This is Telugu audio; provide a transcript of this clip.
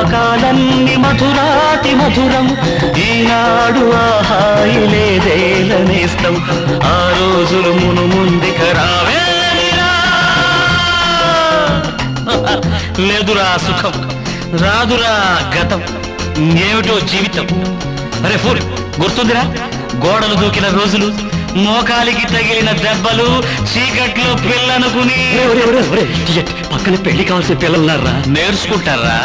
జ్ఞాపకాలన్నీ మధురాతి మధురం. ఈనాడు ఆహాయి లేదేలనేస్తం. ఆ రోజులు మును ముందుక రావేమిరా. లేదురా సుఖం, రాదురా గతం, ఏమిటో జీవితం. అరే ఫూర్, గుర్తుందిరా గోడలు దూకిన రోజులు, మోకాలికి తగిలిన దెబ్బలు, చీకట్లో పిల్లనుకుని. పక్కన పెళ్లి కావాల్సిన పిల్లలున్నారా? నేర్చుకుంటారా?